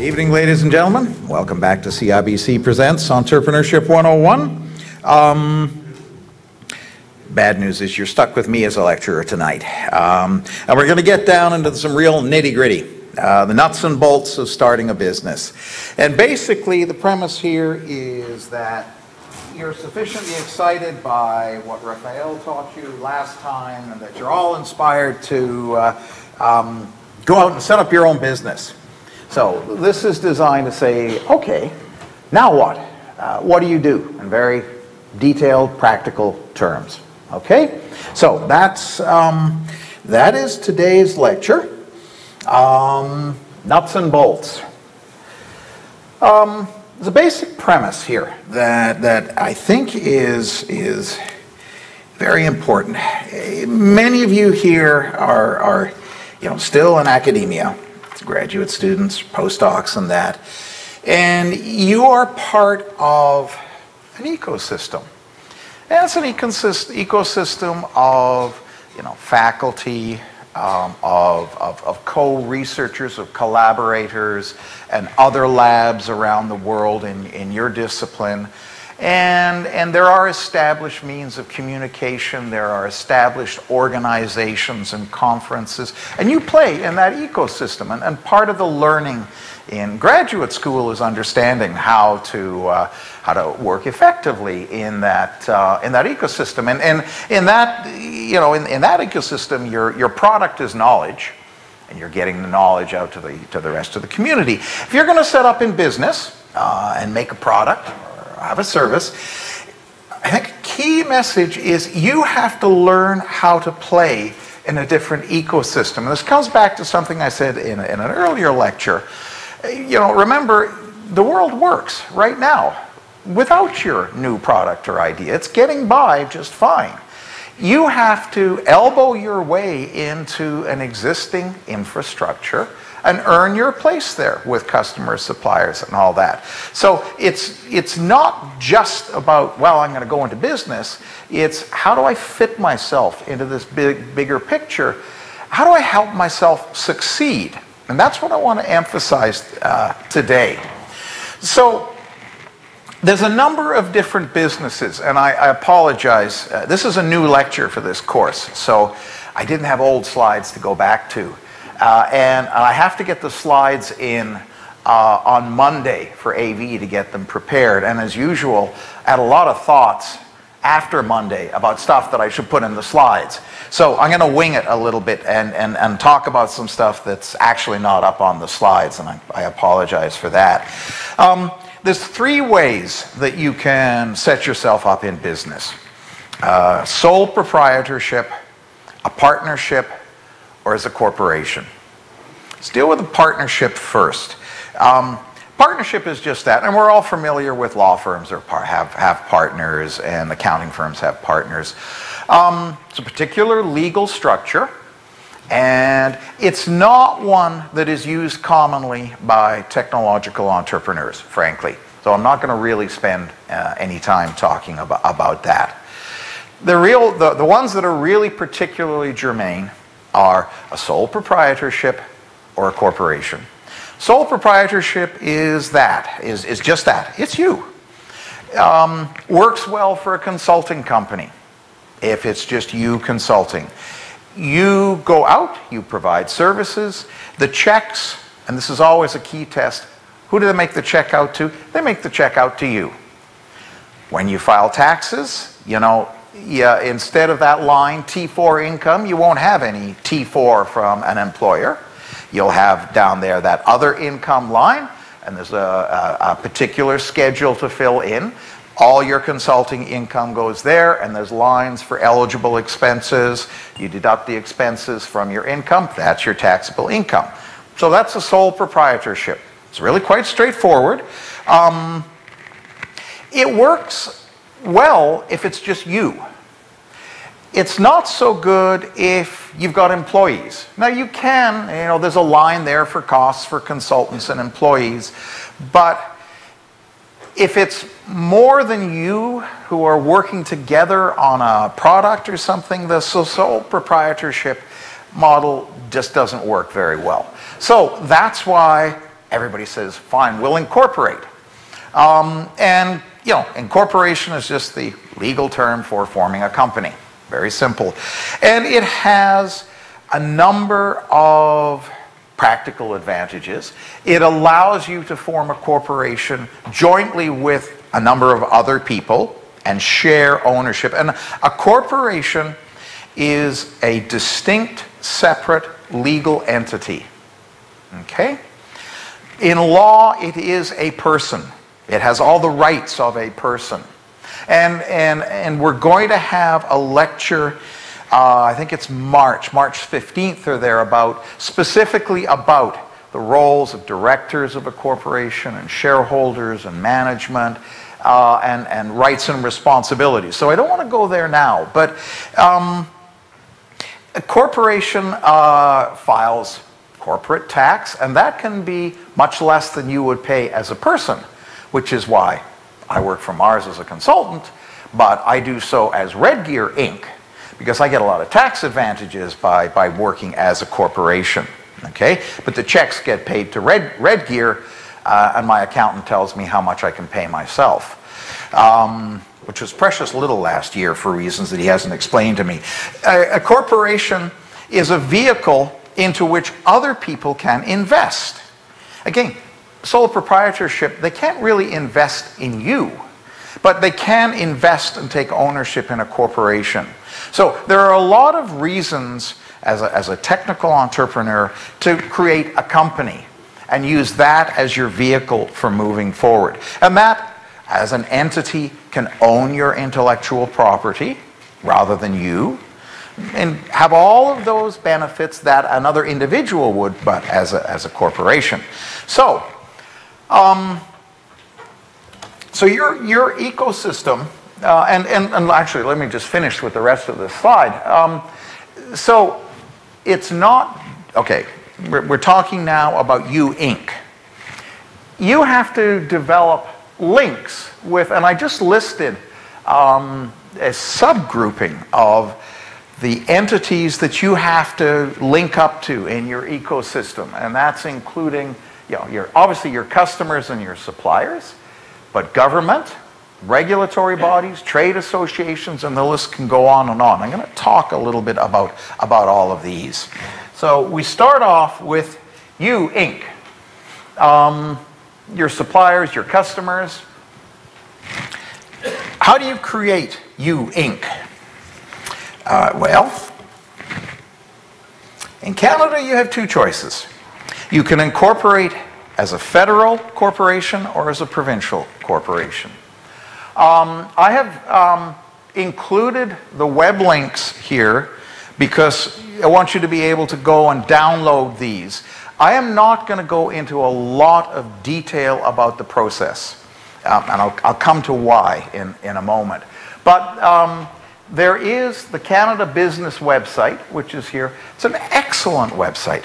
Evening, ladies and gentlemen. Welcome back to CIBC Presents Entrepreneurship 101. Bad news is you're stuck with me as a lecturer tonight. And we're going to get down into some real nitty-gritty, the nuts and bolts of starting a business. And basically, the premise here is that you're sufficiently excited by what Raphael taught you last time, and that you're all inspired to go out and set up your own business. So this is designed to say, okay, now what? What do you do in very detailed, practical terms? Okay, so that is today's lecture. Nuts and bolts. There's a basic premise here that I think is very important. Many of you here are still in academia, graduate students, postdocs, and that, and you are part of an ecosystem. And it's an ecosystem of faculty, of co-researchers, of collaborators, and other labs around the world in your discipline. And there are established means of communication, there are established organizations and conferences, and you play in that ecosystem. And part of the learning in graduate school is understanding how to work effectively in that ecosystem. And in that in that ecosystem, your product is knowledge, and you're getting the knowledge out to the rest of the community. If you're going to set up in business and make a product, have a service, I think a key message is you have to learn how to play in a different ecosystem. And this comes back to something I said in an earlier lecture. Remember, the world works right now without your new product or idea. It's getting by just fine. You have to elbow your way into an existing infrastructure and earn your place there with customers, suppliers, and all that. So it's not just about, well, I'm going to go into business. It's how do I fit myself into this bigger picture? How do I help myself succeed? And that's what I want to emphasize today. So there's a number of different businesses, and I apologize. This is a new lecture for this course, so I didn't have old slides to go back to. And I have to get the slides in on Monday for AV to get them prepared. And as usual, I had a lot of thoughts after Monday about stuff that I should put in the slides. So I'm going to wing it a little bit and talk about some stuff that's actually not up on the slides, and I apologize for that. There's three ways that you can set yourself up in business. Sole proprietorship, a partnership, or as a corporation. Let's deal with the partnership first. Partnership is just that, and we're all familiar with law firms or have partners, and accounting firms have partners. It's a particular legal structure, and it's not one that is used commonly by technological entrepreneurs, frankly. So I'm not going to really spend any time talking about that. The ones that are really particularly germane are a sole proprietorship or a corporation. Sole proprietorship is just that. It's you. Works well for a consulting company if it's just you consulting. You go out, you provide services, the checks, and this is always a key test. Who do they make the check out to? They make the check out to you. When you file taxes, instead of that line, T4 income, you won't have any T4 from an employer. You'll have down there that other income line, and there's a particular schedule to fill in. All your consulting income goes there, and there's lines for eligible expenses. You deduct the expenses from your income. That's your taxable income. So that's a sole proprietorship. It's really quite straightforward. It works well if it's just you. It's not so good if you've got employees. Now you can, there's a line there for costs for consultants and employees, but if it's more than you who are working together on a product or something, the sole proprietorship model just doesn't work very well. So that's why everybody says, fine, we'll incorporate. And, you know, incorporation is just the legal term for forming a company. Very simple. And it has a number of practical advantages. It allows you to form a corporation jointly with a number of other people and share ownership. And a corporation is a distinct, separate legal entity. Okay? In law, it is a person. It has all the rights of a person. And we're going to have a lecture, I think it's March 15th or thereabout, specifically about the roles of directors of a corporation and shareholders and management and rights and responsibilities. So I don't want to go there now, but a corporation files corporate tax, and that can be much less than you would pay as a person, which is why I work for Mars as a consultant, but I do so as Red Gear Inc., because I get a lot of tax advantages by working as a corporation, okay? But the checks get paid to Red Gear, and my accountant tells me how much I can pay myself, which was precious little last year for reasons that he hasn't explained to me. A corporation is a vehicle into which other people can invest. Again, sole proprietorship, they can't really invest in you, but they can invest and take ownership in a corporation. So there are a lot of reasons as a technical entrepreneur to create a company and use that as your vehicle for moving forward. And that, as an entity, can own your intellectual property rather than you, and have all of those benefits that another individual would, but as a corporation. So, so your ecosystem, and actually, let me just finish with the rest of this slide. So, it's not, okay, we're talking now about you, Inc. You have to develop links with, and I just listed a subgrouping of the entities that you have to link up to in your ecosystem, and that's including, you know, obviously your customers and your suppliers, but government, regulatory bodies, trade associations, and the list can go on and on. I'm going to talk a little bit about all of these. So we start off with you, Inc. Your suppliers, your customers. How do you create you, Inc.? Well, in Canada you have two choices. You can incorporate as a federal corporation or as a provincial corporation. I have included the web links here because I want you to be able to go and download these. I am not going to go into a lot of detail about the process, and I'll come to why in a moment. But there is the Canada Business website, which is here. It's an excellent website.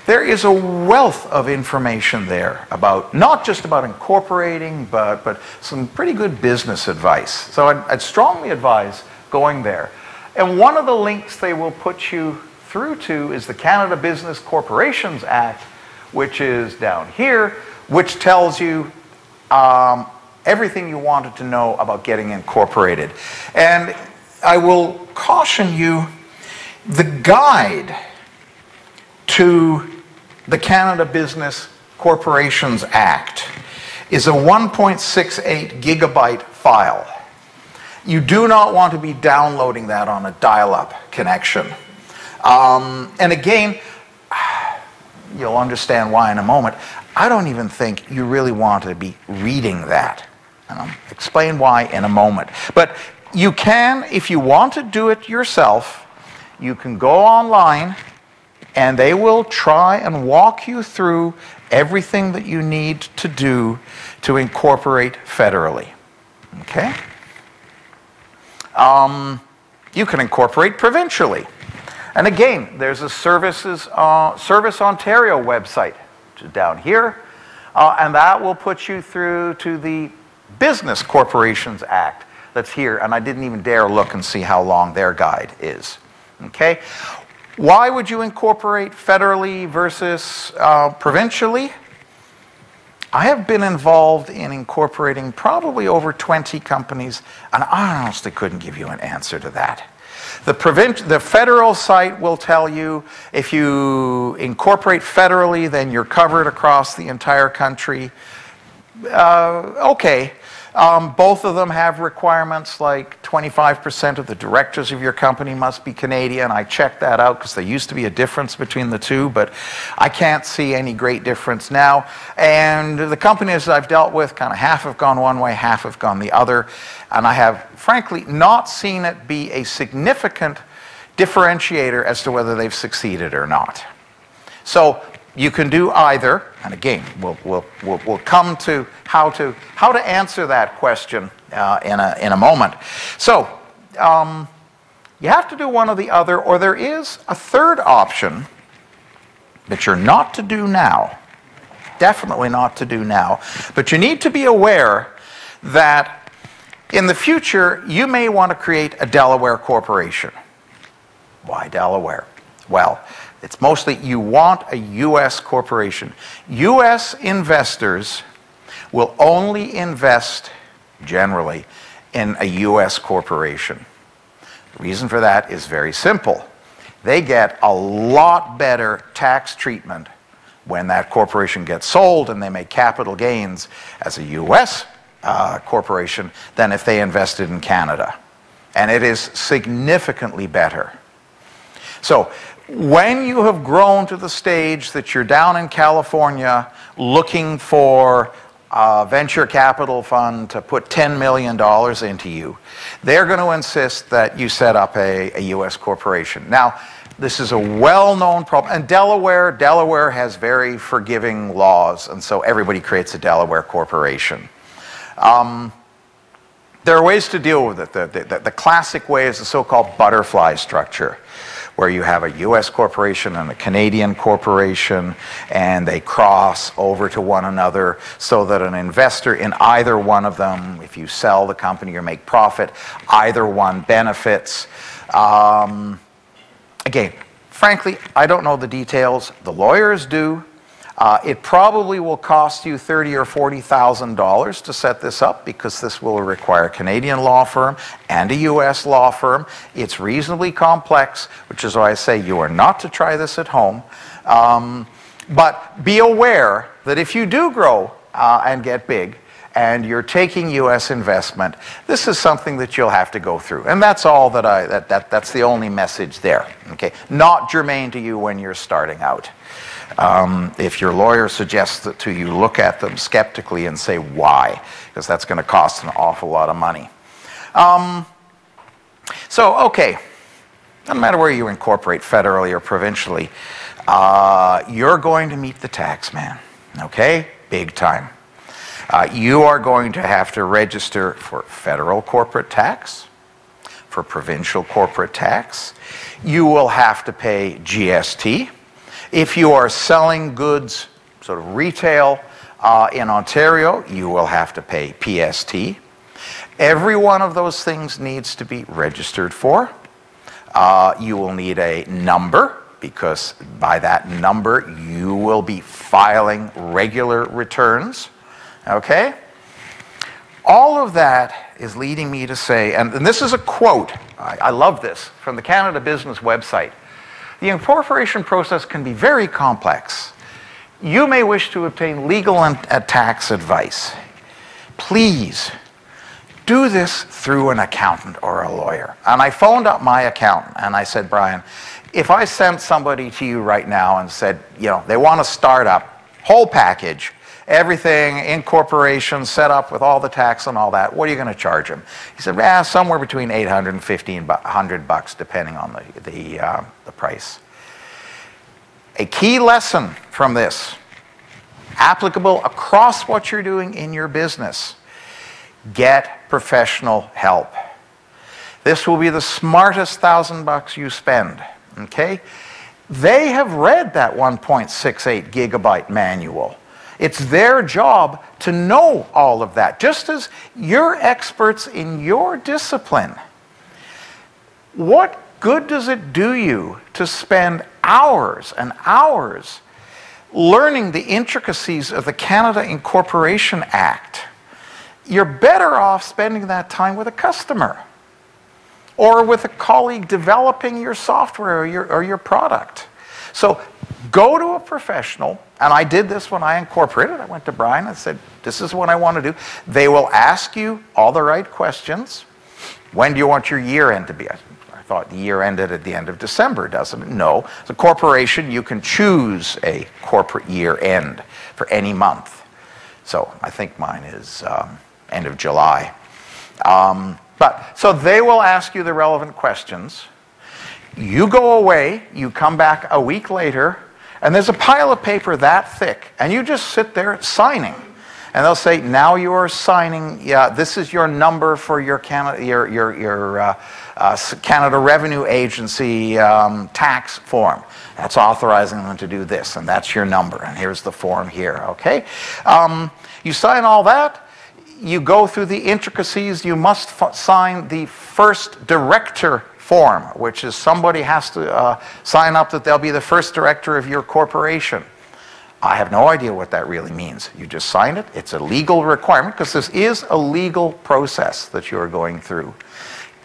There is a wealth of information there about, not just about incorporating, but some pretty good business advice. So I'd strongly advise going there. And one of the links they will put you through to is the Canada Business Corporations Act, which is down here, which tells you everything you wanted to know about getting incorporated. And I will caution you, the guide to the Canada Business Corporations Act is a 1.68 gigabyte file. You do not want to be downloading that on a dial-up connection. And again, you'll understand why in a moment. I don't even think you really want to be reading that. And I'll explain why in a moment. But you can, if you want to do it yourself, you can go online and they will try and walk you through everything that you need to do to incorporate federally. Okay? You can incorporate provincially. And again, there's a Service Ontario website, which is down here, and that will put you through to the Business Corporations Act that's here, and I didn't even dare look and see how long their guide is. Okay? Why would you incorporate federally versus provincially? I have been involved in incorporating probably over 20 companies, and I honestly couldn't give you an answer to that. The federal site will tell you if you incorporate federally, then you're covered across the entire country. Okay. Both of them have requirements like 25% of the directors of your company must be Canadian. I checked that out because there used to be a difference between the two, but I can't see any great difference now. And the companies I've dealt with, kind of half have gone one way, half have gone the other. And I have, frankly, not seen it be a significant differentiator as to whether they've succeeded or not. So you can do either, and again, we'll come to how to answer that question in a moment. So you have to do one or the other, or there is a third option that you're not to do now, definitely not to do now, but you need to be aware that in the future you may want to create a Delaware corporation. Why Delaware? Well, it's mostly you want a U.S. corporation. U.S. investors will only invest, generally, in a U.S. corporation. The reason for that is very simple. They get a lot better tax treatment when that corporation gets sold and they make capital gains as a U.S. Corporation than if they invested in Canada. And it is significantly better. So when you have grown to the stage that you're down in California looking for a venture capital fund to put $10 million into you, they're going to insist that you set up a U.S. corporation. Now, this is a well-known problem. And Delaware has very forgiving laws, and so everybody creates a Delaware corporation. There are ways to deal with it. The classic way is the so-called butterfly structure, where you have a U.S. corporation and a Canadian corporation, and they cross over to one another so that an investor in either one of them, if you sell the company or make profit, either one benefits. Again, frankly, I don't know the details. The lawyers do. It probably will cost you $30,000 or $40,000 to set this up, because this will require a Canadian law firm and a U.S. law firm. It's reasonably complex, which is why I say you are not to try this at home. But be aware that if you do grow and get big, and you're taking U.S. investment, this is something that you'll have to go through. And that's all that's the only message there. Okay? Not germane to you when you're starting out. If your lawyer suggests that to you, look at them skeptically and say why, because that's going to cost an awful lot of money. So, okay, doesn't matter where you incorporate federally or provincially, you're going to meet the tax man, okay? Big time. You are going to have to register for federal corporate tax, for provincial corporate tax. You will have to pay GST. If you are selling goods, sort of retail, in Ontario, you will have to pay PST. Every one of those things needs to be registered for. You will need a number, because by that number you will be filing regular returns. Okay? All of that is leading me to say, and this is a quote, I love this, from the Canada Business website. The incorporation process can be very complex. You may wish to obtain legal and tax advice. Please do this through an accountant or a lawyer. And I phoned up my accountant and I said, Brian, if I sent somebody to you right now and said, you know, they want to start up, whole package, everything, incorporation, set up with all the tax and all that, what are you going to charge them? He said, somewhere between $800 and $1,500, depending on the price. A key lesson from this, applicable across what you're doing in your business: get professional help. This will be the smartest $1,000 you spend, okay? They have read that 1.68 gigabyte manual. It's their job to know all of that, just as you're experts in your discipline. What good does it do you to spend hours and hours learning the intricacies of the Canada Incorporation Act, you're better off spending that time with a customer or with a colleague developing your software or your product. So go to a professional, and I did this when I incorporated. I went to Brian and said, this is what I want to do. They will ask you all the right questions. When do you want your year end to be? I thought the year ended at the end of December, doesn't it? No. As a corporation, you can choose a corporate year end for any month. So I think mine is end of July. So they will ask you the relevant questions. You go away, you come back a week later, and there's a pile of paper that thick, and you just sit there signing. And they'll say, now you are signing, yeah, this is your number for your Canada Revenue Agency tax form. That's authorizing them to do this, and that's your number, and here's the form here, okay? You sign all that. You go through the intricacies. You must sign the first director form, which is somebody has to sign up that they'll be the first director of your corporation. I have no idea what that really means. You just sign it. It's a legal requirement because this is a legal process that you are going through.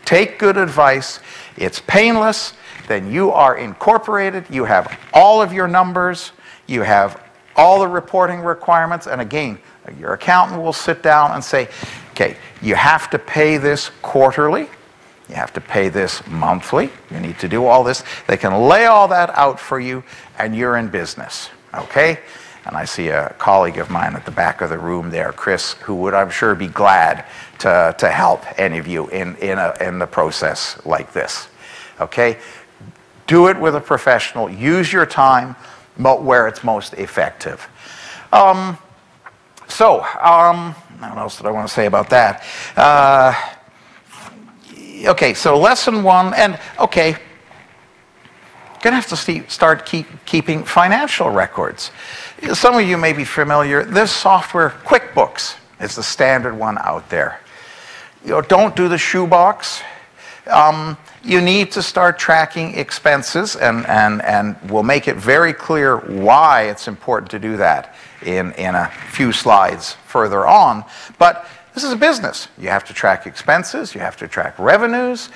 Take good advice. It's painless. Then you are incorporated. You have all of your numbers. You have all the reporting requirements. And again, your accountant will sit down and say, okay, you have to pay this quarterly. You have to pay this monthly. You need to do all this. They can lay all that out for you, and you're in business, okay? And I see a colleague of mine at the back of the room there, Chris, who would, I'm sure, be glad to help any of you in the process like this, okay? Do it with a professional. Use your time where it's most effective. What else did I want to say about that? Okay, so lesson one, and okay, going to have to start keeping financial records. Some of you may be familiar. This software, QuickBooks, is the standard one out there. You know, don't do the shoebox. You need to start tracking expenses, and we'll make it very clear why it's important to do that in a few slides further on. But this is a business. You have to track expenses, you have to track revenues,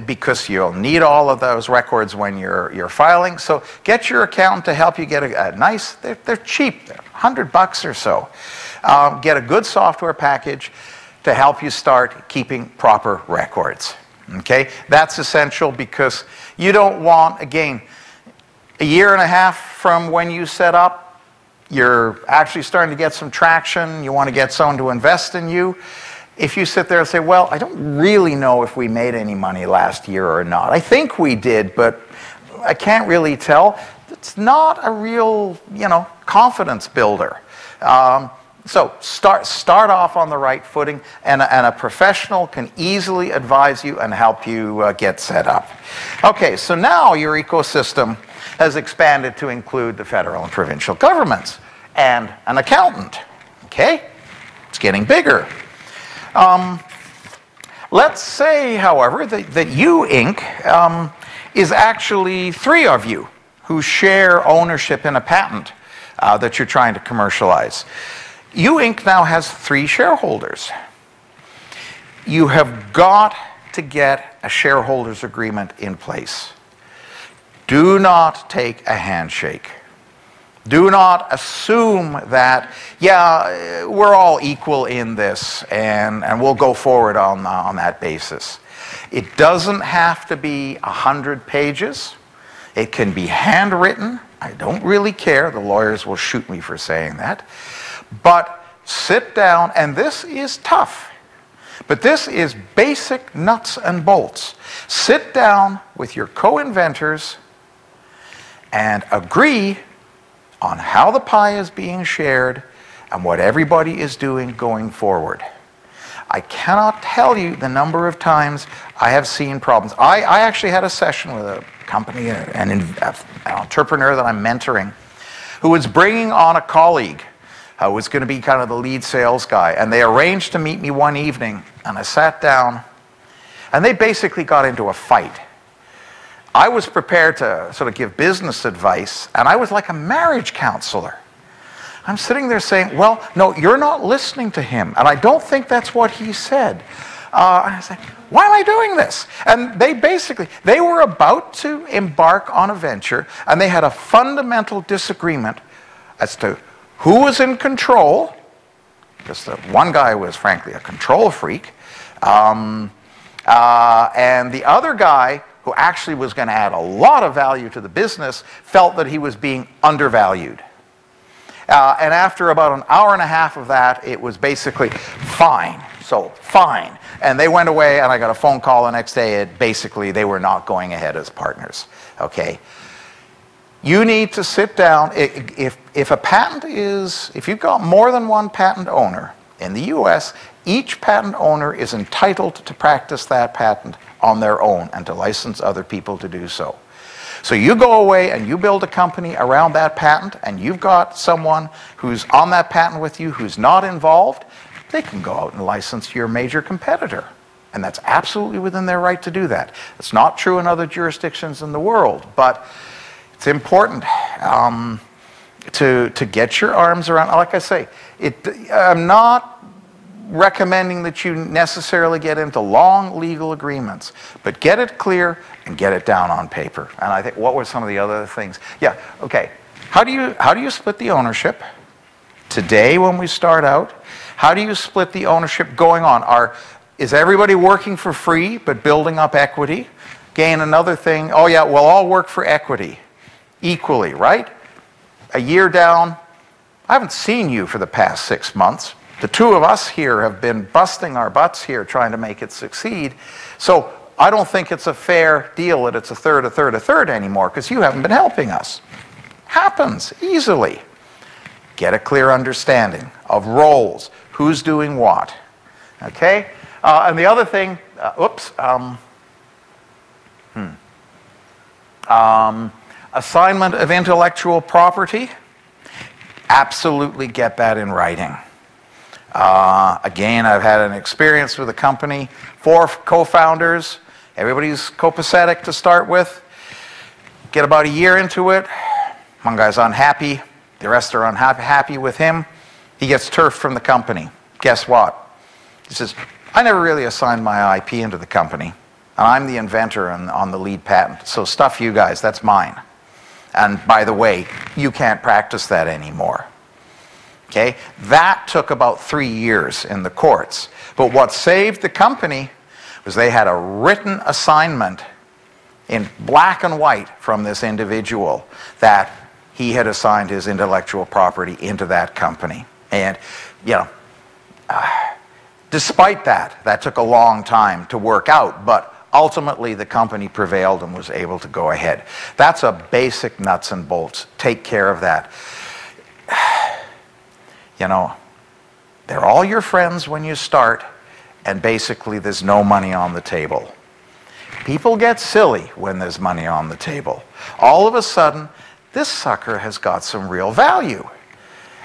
because you'll need all of those records when you're filing. So get your accountant to help you get a nice, they're cheap, they're $100 or so. Get a good software package to help you start keeping proper records. Okay? That's essential because you don't want, again, a year and a half from when you set up, you're actually starting to get some traction, you want to get someone to invest in you. If you sit there and say, well, I don't really know if we made any money last year or not. I think we did, but I can't really tell. It's not a real, confidence builder. So start off on the right footing, and a professional can easily advise you and help you get set up. Okay, so now your ecosystem has expanded to include the federal and provincial governments and an accountant. Okay, it's getting bigger. Let's say, however, that you Inc. Is actually 3 of you who share ownership in a patent that you're trying to commercialize. You Inc. now has 3 shareholders. You have got to get a shareholders agreement in place. Do not take a handshake. Do not assume that, yeah, we're all equal in this and we'll go forward on that basis. It doesn't have to be 100 pages. It can be handwritten. I don't really care. The lawyers will shoot me for saying that. But sit down, and this is tough, but this is basic nuts and bolts. Sit down with your co-inventors and agree on how the pie is being shared and what everybody is doing going forward. I cannot tell you the number of times I have seen problems. I actually had a session with a company, an entrepreneur that I'm mentoring, who was bringing on a colleague who was going to be kind of the lead sales guy. And they arranged to meet me one evening, and I sat down, and they basically got into a fight. I was prepared to sort of give business advice, and I was like a marriage counselor. I'm sitting there saying, well, no, you're not listening to him, and I don't think that's what he said. And I said, why am I doing this? And they were about to embark on a venture, and they had a fundamental disagreement as to who was in control, because the one guy was frankly a control freak, and the other guy, who actually was going to add a lot of value to the business, felt that he was being undervalued. And after about an hour and a half of that, it was basically fine. So fine. And they went away, and I got a phone call the next day. Basically, they were not going ahead as partners. Okay. You need to sit down. If a patent is, if you've got more than one patent owner in the US, each patent owner is entitled to practice that patent on their own and to license other people to do so. So you go away and you build a company around that patent, and you've got someone who's on that patent with you who's not involved, they can go out and license your major competitor. And that's absolutely within their right to do that. It's not true in other jurisdictions in the world, but it's important to get your arms around. Like I say, I'm not recommending that you necessarily get into long legal agreements, but get it clear and get it down on paper. And I think, what were some of the other things? Yeah, okay. How do you split the ownership? Today, when we start out, how do you split the ownership going on? Is everybody working for free but building up equity? Again, another thing, oh yeah, we'll all work for equity equally, right? A year down, I haven't seen you for the past 6 months. The two of us here have been busting our butts here trying to make it succeed. So I don't think it's a fair deal that it's a third, a third, a third anymore, because you haven't been helping us. Happens easily. Get a clear understanding of roles, who's doing what. Okay? And the other thing, assignment of intellectual property, absolutely get that in writing. Again, I've had an experience with a company, 4 co-founders, everybody's copacetic to start with. Get about a year into it, one guy's unhappy, the rest are unhappy with him. He gets turfed from the company. Guess what? He says, I never really assigned my IP into the company, and I'm the inventor on the lead patent, so stuff you guys, that's mine. And by the way, you can't practice that anymore. Okay? That took about 3 years in the courts. But what saved the company was they had a written assignment in black and white from this individual that he had assigned his intellectual property into that company. And, you know, despite that took a long time to work out, but ultimately the company prevailed and was able to go ahead. That's a basic nuts and bolts. Take care of that. You know, they're all your friends when you start, and basically there's no money on the table. People get silly when there's money on the table. All of a sudden, this sucker has got some real value.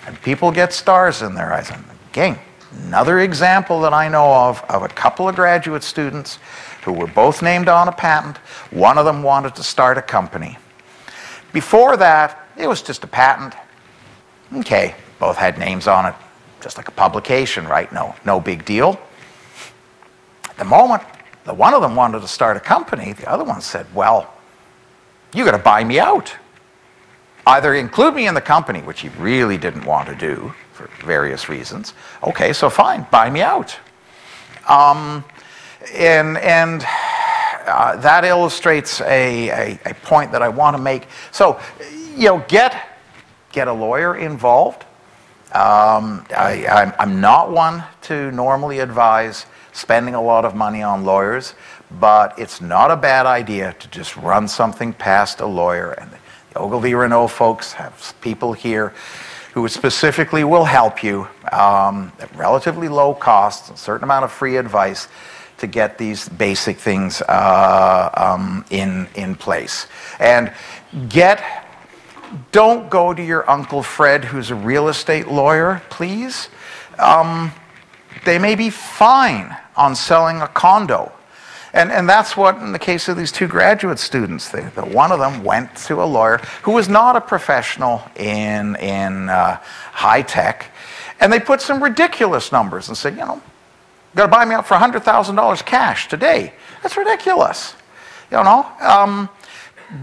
And people get stars in their eyes. And again, another example that I know of a couple of graduate students who were both named on a patent. One of them wanted to start a company. Before that, it was just a patent. Okay. Both had names on it, just like a publication, right? No big deal. At the moment, the one of them wanted to start a company, the other one said, well, you got to buy me out. Either include me in the company, which he really didn't want to do for various reasons. Okay, so fine, buy me out. That illustrates a point that I want to make. So, you know, get a lawyer involved. I'm not one to normally advise spending a lot of money on lawyers, but it's not a bad idea to just run something past a lawyer. And the Ogilvy Renault folks have people here who specifically will help you at relatively low cost, a certain amount of free advice to get these basic things in place. And don't go to your Uncle Fred, who's a real estate lawyer, please. They may be fine on selling a condo. And that's what, in the case of these two graduate students, one of them went to a lawyer who was not a professional in high tech, and they put some ridiculous numbers and said, you know, you got to buy me out for $100,000 cash today. That's ridiculous. You know,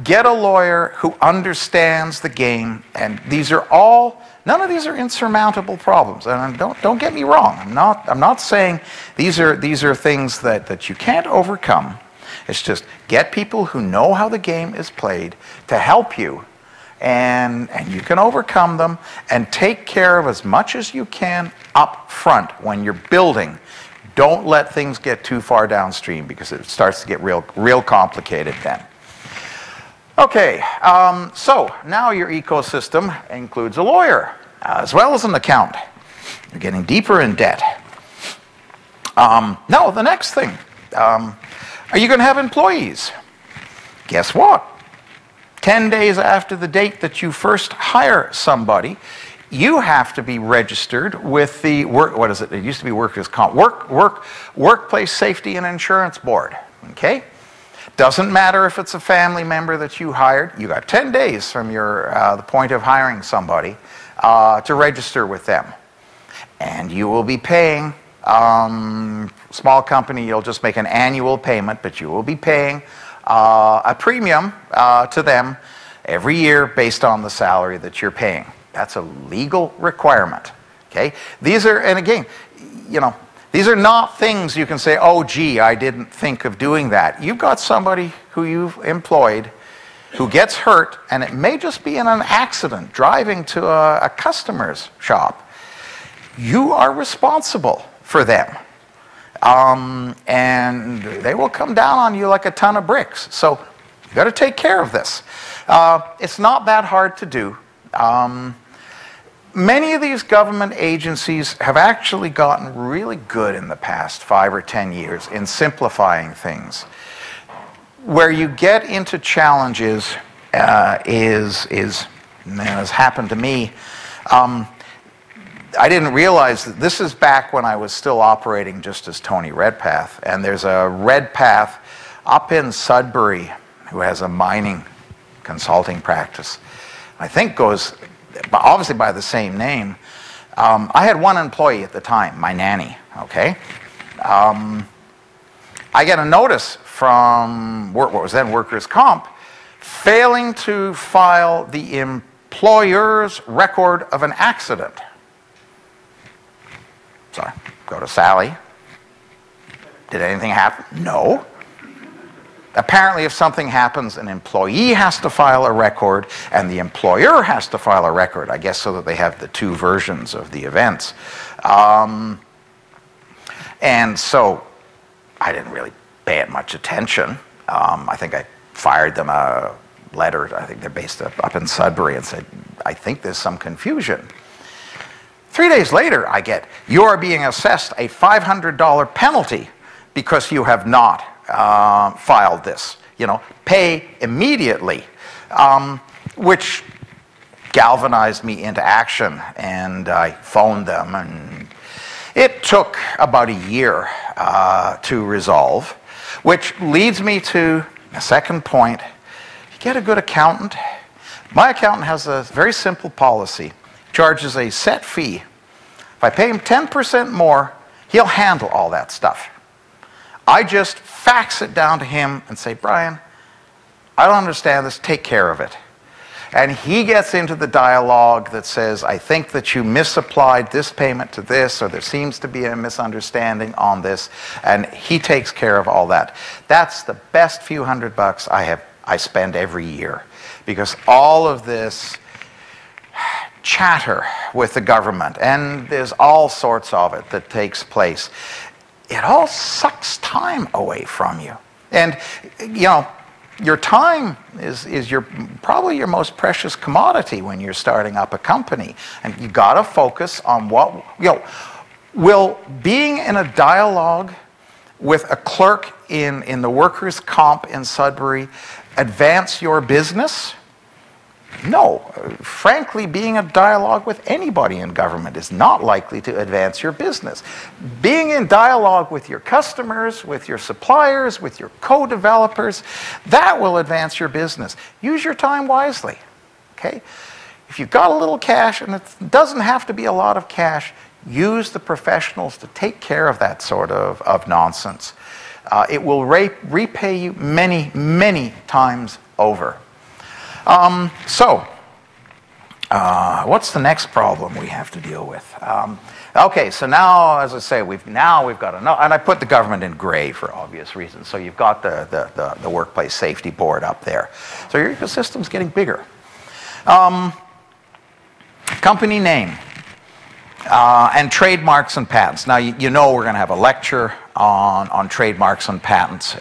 get a lawyer who understands the game, and these are all, none of these are insurmountable problems. And don't get me wrong. I'm not saying these are things that you can't overcome. It's just get people who know how the game is played to help you, and you can overcome them, and take care of as much as you can up front when you're building. Don't let things get too far downstream, because it starts to get real complicated then. Okay, so now your ecosystem includes a lawyer as well as an accountant. You're getting deeper in debt. Now, the next thing, are you going to have employees? Guess what? 10 days after the date that you first hire somebody, you have to be registered with the what is it? It used to be workers' comp, Workplace Safety and Insurance Board. Okay, doesn't matter if it's a family member that you hired. You got 10 days from the point of hiring somebody to register with them, and you will be paying. Small company, you'll just make an annual payment, but you will be paying a premium to them every year based on the salary that you're paying. That's a legal requirement. Okay, these are, and again, you know, these are not things you can say, oh gee, I didn't think of doing that. You've got somebody who you've employed who gets hurt, and it may just be in an accident driving to a customer's shop. You are responsible for them, and they will come down on you like a ton of bricks. So you've got to take care of this. It's not that hard to do. Many of these government agencies have actually gotten really good in the past 5 or 10 years in simplifying things. Where you get into challenges has happened to me. I didn't realize that this is back when I was still operating just as Tony Redpath, and there's a Redpath up in Sudbury who has a mining consulting practice. I think goes obviously by the same name. I had one employee at the time, my nanny, okay? I get a notice from what was then workers' comp, failing to file the employer's record of an accident. So I go to Sally. Did anything happen? No. Apparently, if something happens, an employee has to file a record, and the employer has to file a record, I guess, so that they have the two versions of the events. And so I didn't really pay it much attention. I think I fired them a letter. I think they're based up in Sudbury, and said, I think there's some confusion. 3 days later, I get, you are being assessed a $500 penalty because you have not filed this. You know, pay immediately, which galvanized me into action, and I phoned them, and it took about a year to resolve, which leads me to a second point. You get a good accountant. My accountant has a very simple policy. Charges a set fee. If I pay him 10% more, he'll handle all that stuff. I just fax it down to him and say, Brian, I don't understand this, take care of it. And he gets into the dialogue that says, I think that you misapplied this payment to this, or there seems to be a misunderstanding on this, and he takes care of all that. That's the best few $100 I spend every year, because all of this chatter with the government, and there's all sorts of it that takes place, it all sucks time away from you. And, you know, your time is probably your most precious commodity when you're starting up a company. And you got to focus on what, you know, will being in a dialogue with a clerk in the workers' comp in Sudbury advance your business? No. Frankly, being in dialogue with anybody in government is not likely to advance your business. Being in dialogue with your customers, with your suppliers, with your co-developers, that will advance your business. Use your time wisely, okay? If you've got a little cash, and it doesn't have to be a lot of cash, use the professionals to take care of that sort of nonsense. It will repay you many, many times over. What's the next problem we have to deal with? Okay, so now, as I say, we've got to know, and I put the government in gray for obvious reasons. So you've got the Workplace Safety Board up there. So your ecosystem's getting bigger. Company name. And trademarks and patents. Now, you know we're going to have a lecture on trademarks and patents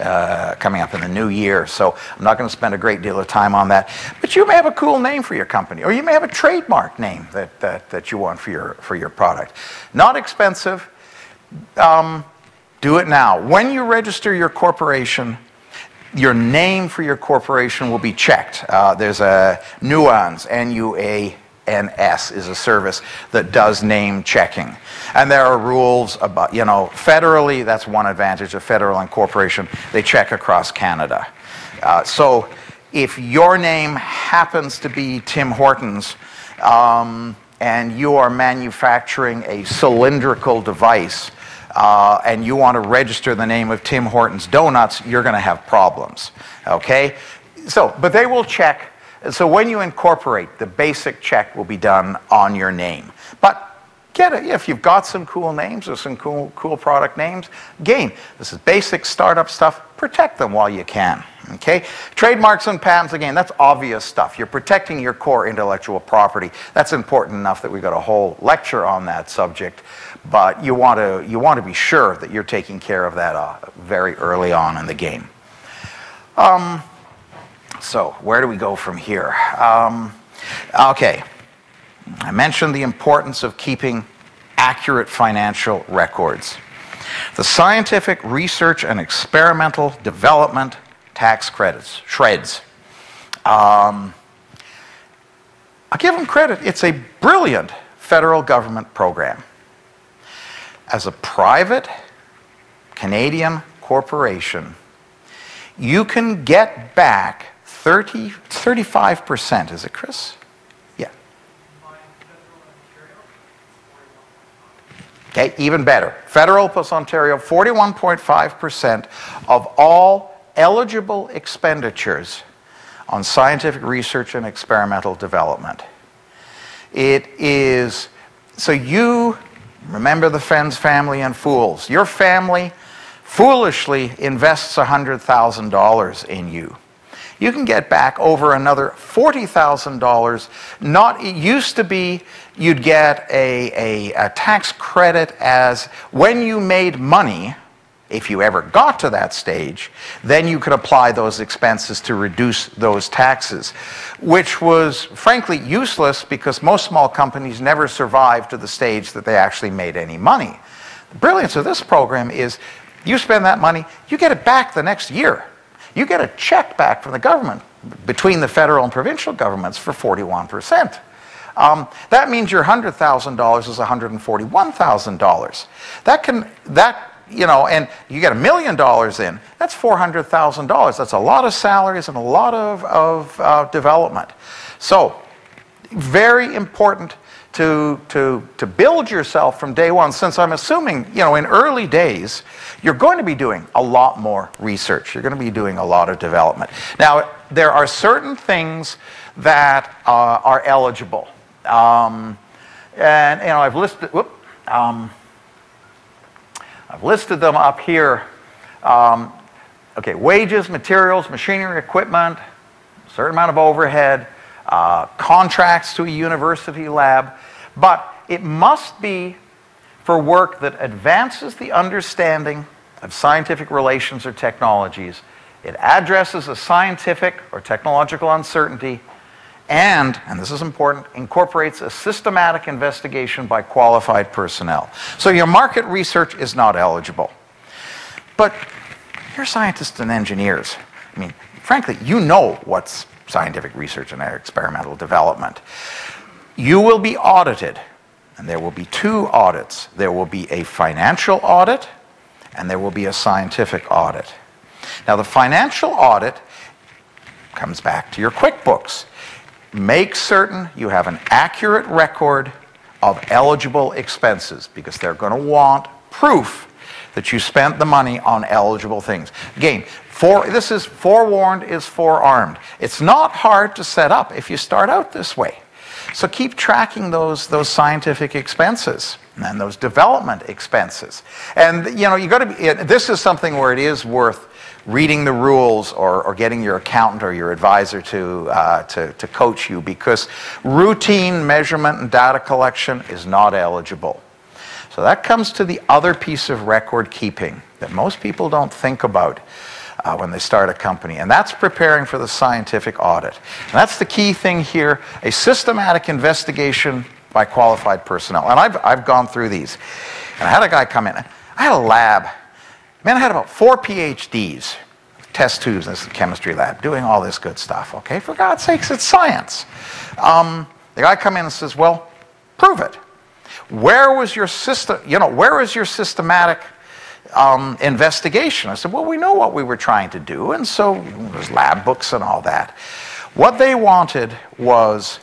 coming up in the new year, so I'm not going to spend a great deal of time on that. But you may have a cool name for your company, or you may have a trademark name that you want for your product. Not expensive. Do it now. When you register your corporation, your name for your corporation will be checked. There's a Nuance, NUANS is a service that does name checking. And there are rules about, federally, that's one advantage of federal incorporation. They check across Canada. So if your name happens to be Tim Hortons, and you are manufacturing a cylindrical device, and you want to register the name of Tim Hortons Donuts, you're going to have problems, okay? So, but they will check. So when you incorporate, the basic check will be done on your name. But get it, if you've got some cool names or some cool product names, again, this is basic startup stuff, protect them while you can, okay? Trademarks and patents, again, that's obvious stuff. You're protecting your core intellectual property. That's important enough that we've got a whole lecture on that subject, but you want to be sure that you're taking care of that very early on in the game. So where do we go from here? Okay, I mentioned the importance of keeping accurate financial records. The scientific research and experimental development tax credits, SHREDS. I'll give them credit. It's a brilliant federal government program. As a private Canadian corporation, you can get back 35%, is it, Chris? Yeah. Okay, even better. Federal plus Ontario, 41.5% of all eligible expenditures on scientific research and experimental development. It is, so you remember the Friends, family, and fools. Your family foolishly invests $100,000 in you. You can get back over another $40,000. It used to be you'd get a tax credit as when you made money, if you ever got to that stage, then you could apply those expenses to reduce those taxes, which was frankly useless because most small companies never survived to the stage that they actually made any money. The brilliance of this program is you spend that money, you get it back the next year. You get a check back from the government, between the federal and provincial governments, for 41%. That means your $100,000 is $141,000. And you get $1 million in, that's $400,000. That's a lot of salaries and a lot of development. So, very important to build yourself from day one, since I'm assuming, in early days, you're going to be doing a lot more research. You're going to be doing a lot of development. Now, there are certain things that are eligible. And I've listed them up here. Okay, wages, materials, machinery, equipment, a certain amount of overhead, contracts to a university lab, but it must be for work that advances the understanding of scientific relations or technologies. It addresses a scientific or technological uncertainty and this is important, incorporates a systematic investigation by qualified personnel. So your market research is not eligible. But you're scientists and engineers. I mean, frankly, you know what's scientific research and experimental development. You will be audited, and there will be two audits. There will be a financial audit, and there will be a scientific audit. Now, the financial audit comes back to your QuickBooks. Make certain you have an accurate record of eligible expenses, because they're going to want proof that you spent the money on eligible things. Again, this is forewarned is forearmed. It's not hard to set up if you start out this way. So keep tracking those scientific expenses and those development expenses. And you know, you got to be, this is something where it is worth reading the rules or getting your accountant or your advisor to coach you, because routine measurement and data collection is not eligible. So that comes to the other piece of record keeping that most people don't think about when they start a company, and that's preparing for the scientific audit. And that's the key thing here, a systematic investigation by qualified personnel. And I've gone through these. And I had a guy come in. I had a lab. Man, I had about 4 PhDs, test tubes in this chemistry lab, doing all this good stuff, okay? For God's sakes, it's science. The guy come in and says, well, prove it. Where was your system, where is your systematic investigation? I said, well, we know what we were trying to do, and so there's lab books and all that. What they wanted was,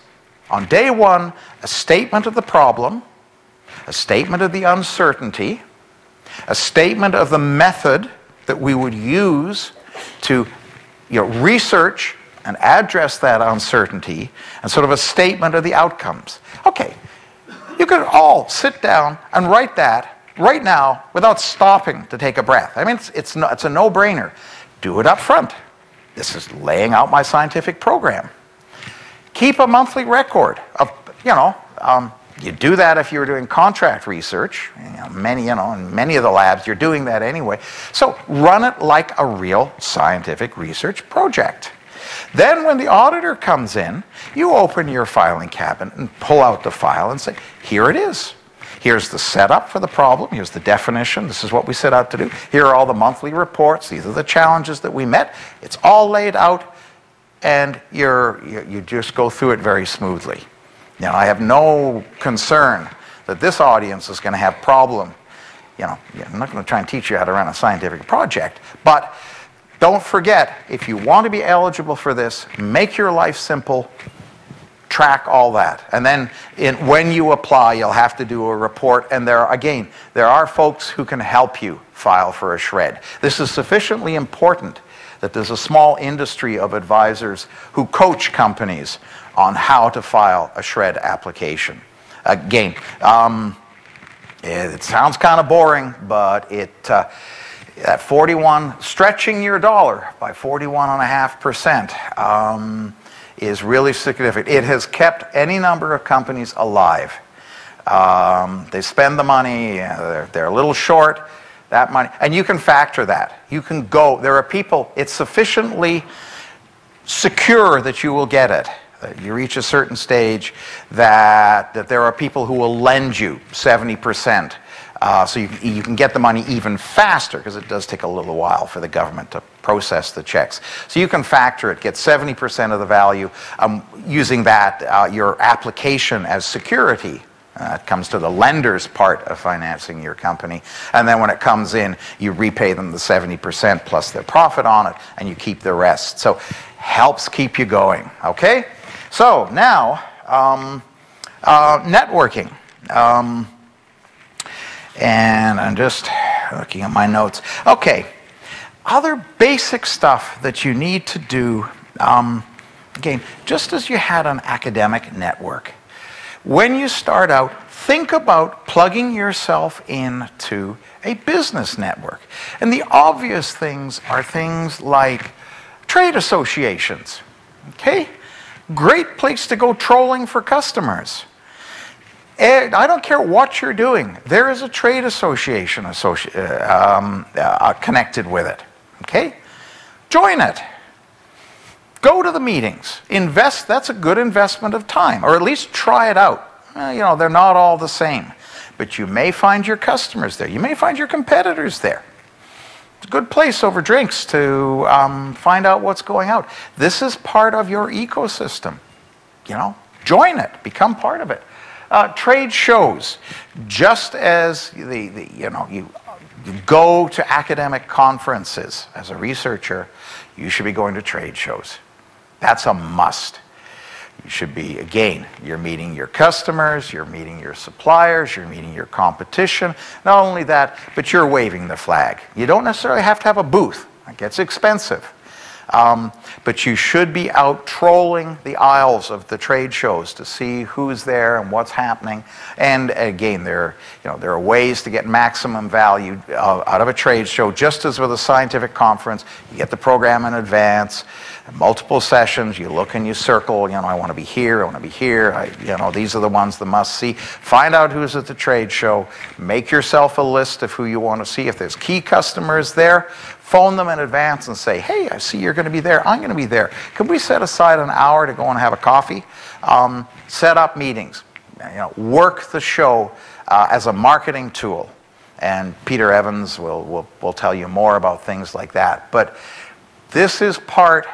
on day one, a statement of the problem, a statement of the uncertainty, a statement of the method that we would use to research and address that uncertainty, and sort of a statement of the outcomes. Okay, you could all sit down and write that right now without stopping to take a breath. I mean, it's a no-brainer. Do it up front. This is laying out my scientific program. Keep a monthly record of, you do that if you were doing contract research. In many of the labs, you're doing that anyway. So run it like a real scientific research project. Then when the auditor comes in, you open your filing cabinet and pull out the file and say, here it is. Here's the setup for the problem. Here's the definition. This is what we set out to do. Here are all the monthly reports. These are the challenges that we met. It's all laid out, and you just go through it very smoothly. Now, I have no concern that this audience is going to have problem. I'm not going to try and teach you how to run a scientific project, but don't forget, if you want to be eligible for this, make your life simple, track all that. And then when you apply, you'll have to do a report. And there are folks who can help you file for a shred. This is sufficiently important that there's a small industry of advisors who coach companies on how to file a shred application. Again, it sounds kind of boring, but at 41, stretching your dollar by 41.5% is really significant. It has kept any number of companies alive. They spend the money, they're a little short, that money, and you can factor that. You can go, there are people, it's sufficiently secure that you will get it. You reach a certain stage that there are people who will lend you 70%. So you can get the money even faster, because it does take a little while for the government to process the checks. So you can factor it, get 70% of the value, using that, your application as security. It comes to the lender's part of financing your company. And then when it comes in, you repay them the 70% plus their profit on it, and you keep the rest. So helps keep you going, okay? So now, networking. And I'm just looking at my notes. Okay, other basic stuff that you need to do, again, just as you had an academic network. When you start out, think about plugging yourself into a business network. And the obvious things are things like trade associations, okay? Great place to go trolling for customers. I don't care what you're doing. There is a trade association connected with it. Okay? Join it. Go to the meetings. Invest. That's a good investment of time. Or at least try it out. They're not all the same. But you may find your customers there. You may find your competitors there. a good place over drinks to find out what's going out. This is part of your ecosystem. You know, join it, become part of it. Trade shows, just as you go to academic conferences as a researcher, you should be going to trade shows. That's a must. You should be, again, you're meeting your customers, you're meeting your suppliers, you're meeting your competition. Not only that, but you're waving the flag. You don't necessarily have to have a booth. It gets expensive. But you should be out trolling the aisles of the trade shows to see who's there and what's happening. And again, there are ways to get maximum value out of a trade show, just as with a scientific conference. You get the program in advance, multiple sessions, you look and you circle, I want to be here, I want to be here, these are the ones that must see. Find out who's at the trade show, make yourself a list of who you want to see. If there's key customers there, phone them in advance and say, hey, I see you're going to be there, I'm going to be there. Can we set aside an hour to go and have a coffee? Set up meetings, work the show as a marketing tool. And Peter Evans will tell you more about things like that. But this is part,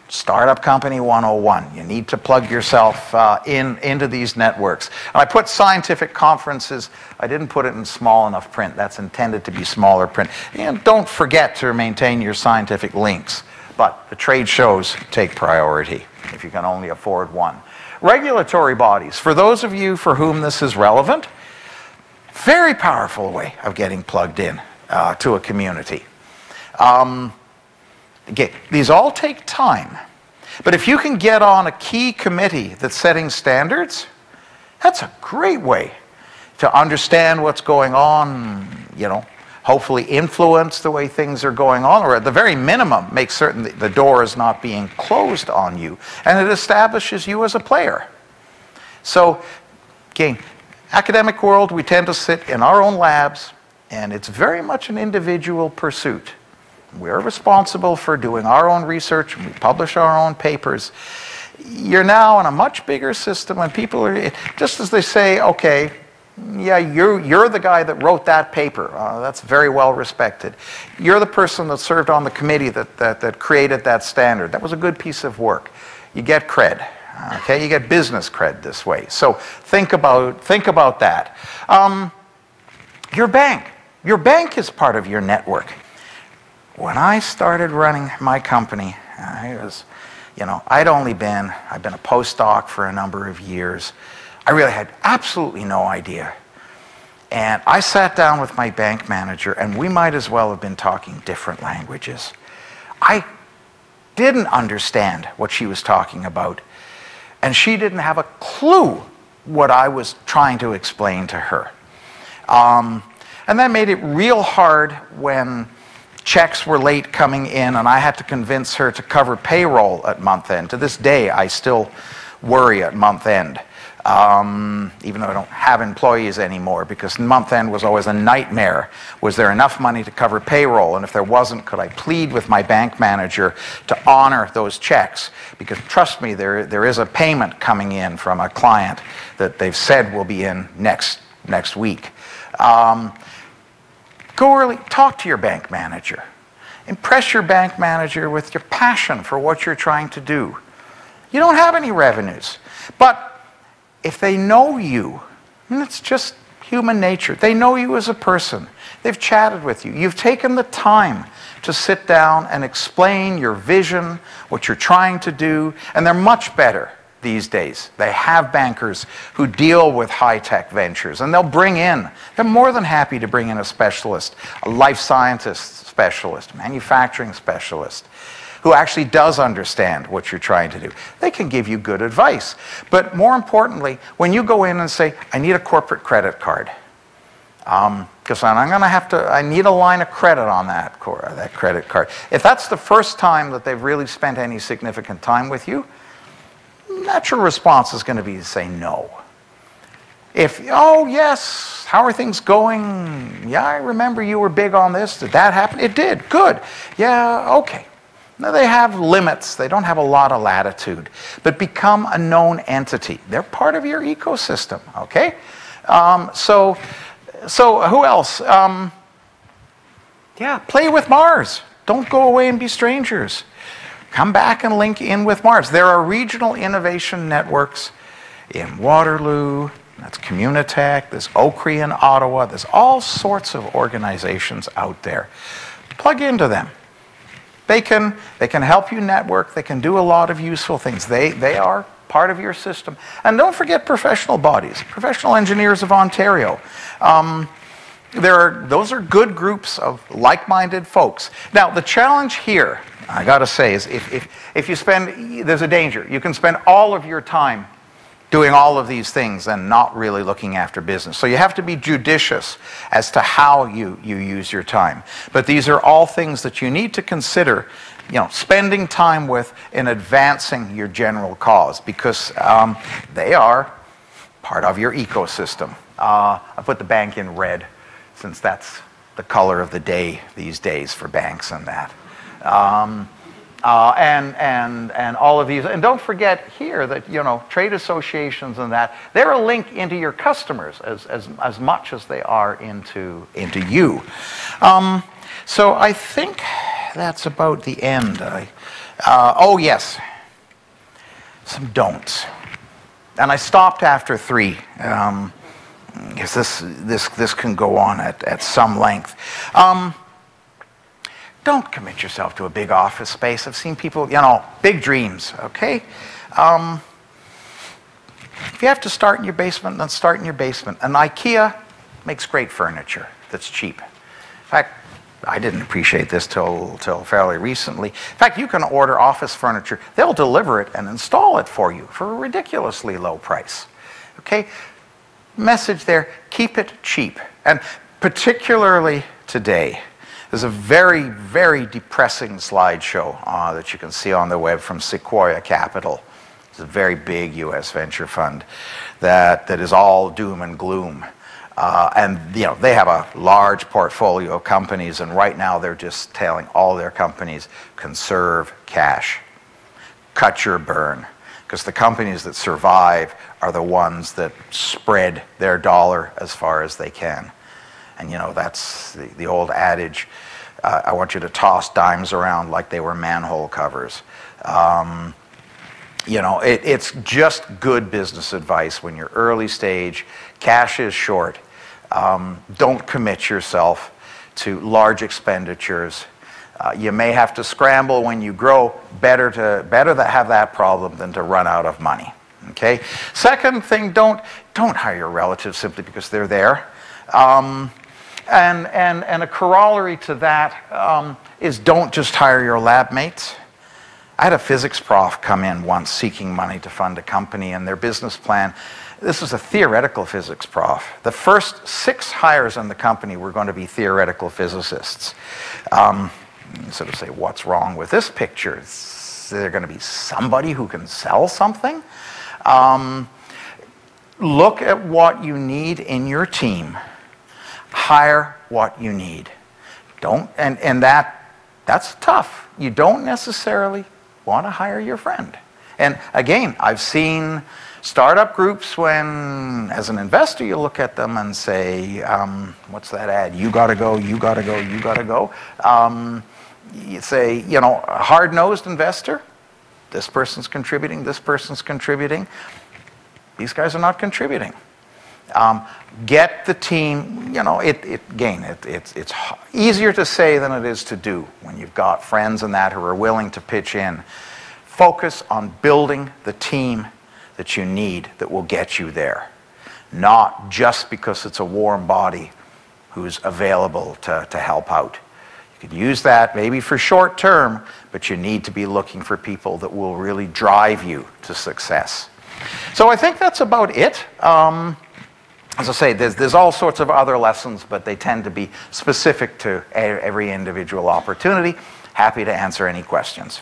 Startup Company 101. You need to plug yourself into these networks. And I put scientific conferences, I didn't put it in small enough print. That's intended to be smaller print. And don't forget to maintain your scientific links. But the trade shows take priority if you can only afford one. Regulatory bodies. For those of you for whom this is relevant, very powerful way of getting plugged in to a community. Okay, these all take time, but if you can get on a key committee that's setting standards, that's a great way to understand what's going on, hopefully influence the way things are going on, or at the very minimum, make certain that the door is not being closed on you, and it establishes you as a player. So, again, academic world, we tend to sit in our own labs, and it's very much an individual pursuit. We're responsible for doing our own research, and we publish our own papers. You're now in a much bigger system, and people are, just as they say, okay, yeah, you're the guy that wrote that paper. That's very well respected. You're the person that served on the committee that created that standard. That was a good piece of work. You get cred. Okay, you get business cred this way. So think about that. Your bank is part of your network. When I started running my company, I'd been a postdoc for a number of years. I really had absolutely no idea. And I sat down with my bank manager, and we might as well have been talking different languages. I didn't understand what she was talking about, and she didn't have a clue what I was trying to explain to her. And that made it real hard when checks were late coming in, and I had to convince her to cover payroll at month end. To this day, I still worry at month end, even though I don't have employees anymore, because month end was always a nightmare. Was there enough money to cover payroll? And if there wasn't, could I plead with my bank manager to honor those checks? Because trust me, there is a payment coming in from a client that they've said will be in next week. Go early, talk to your bank manager. Impress your bank manager with your passion for what you're trying to do. You don't have any revenues, but if they know you, and it's just human nature, they know you as a person, they've chatted with you, you've taken the time to sit down and explain your vision, what you're trying to do, and they're much better these days. They have bankers who deal with high-tech ventures, and they're more than happy to bring in a specialist, a life scientist specialist, manufacturing specialist, who actually does understand what you're trying to do. They can give you good advice. But more importantly, when you go in and say, I need a corporate credit card, because I need a line of credit on that credit card. If that's the first time that they've really spent any significant time with you, natural response is going to be to say no. If, oh yes, how are things going? Yeah, I remember you were big on this. Did that happen? It did. Good. Yeah, okay. Now they have limits. They don't have a lot of latitude. But become a known entity. They're part of your ecosystem, okay? So who else? Yeah, play with Mars. Don't go away and be strangers. Come back and link in with Mars. There are regional innovation networks in Waterloo, that's Communitech, there's Ocre in Ottawa, there's all sorts of organizations out there. Plug into them. They can help you network, they can do a lot of useful things. They are part of your system. And don't forget professional bodies, Professional Engineers of Ontario. Those are good groups of like-minded folks. Now, the challenge here, I gotta say, is if you spend, there's a danger. You can spend all of your time doing all of these things and not really looking after business. So you have to be judicious as to how you use your time. But these are all things that you need to consider, spending time with in advancing your general cause, because they are part of your ecosystem. I put the bank in red, since that's the color of the day these days for banks and that. And all of these, and don't forget here that trade associations and that, they're a link into your customers as much as they are into you. So I think that's about the end. Oh yes, some don'ts, and I stopped after 3. Because this can go on at some length. Don't commit yourself to a big office space. I've seen people, big dreams, okay? If you have to start in your basement, then start in your basement. And IKEA makes great furniture that's cheap. In fact, I didn't appreciate this till fairly recently. In fact, you can order office furniture. They'll deliver it and install it for you for a ridiculously low price, okay? Message there, keep it cheap. And particularly today, there's a very, very depressing slideshow that you can see on the web from Sequoia Capital. It's a very big US venture fund that is all doom and gloom. And they have a large portfolio of companies, and right now they're just telling all their companies, conserve cash, cut your burn. Because the companies that survive are the ones that spread their dollar as far as they can. And that's the old adage, I want you to toss dimes around like they were manhole covers. It's just good business advice when you're early stage, cash is short. Don't commit yourself to large expenditures. You may have to scramble when you grow. Better to have that problem than to run out of money. Okay. Second thing, don't hire your relatives simply because they're there. And a corollary to that is don't just hire your lab mates. I had a physics prof come in once seeking money to fund a company, and their business plan. This was a theoretical physics prof. The first 6 hires in the company were going to be theoretical physicists. You sort of say, what's wrong with this picture? Is there going to be somebody who can sell something? Look at what you need in your team. Hire what you need. That's tough. You don't necessarily want to hire your friend. And again, I've seen startup groups when, as an investor, you look at them and say, what's that ad? You gotta go, you gotta go, you gotta go. You say, a hard-nosed investor, this person's contributing, this person's contributing. These guys are not contributing. Get the team, it's easier to say than it is to do when you've got friends and that who are willing to pitch in. Focus on building the team that you need that will get you there, not just because it's a warm body who's available to help out. You could use that maybe for short term, but you need to be looking for people that will really drive you to success. So I think that's about it. As I say, there's all sorts of other lessons, but they tend to be specific to every individual opportunity. Happy to answer any questions.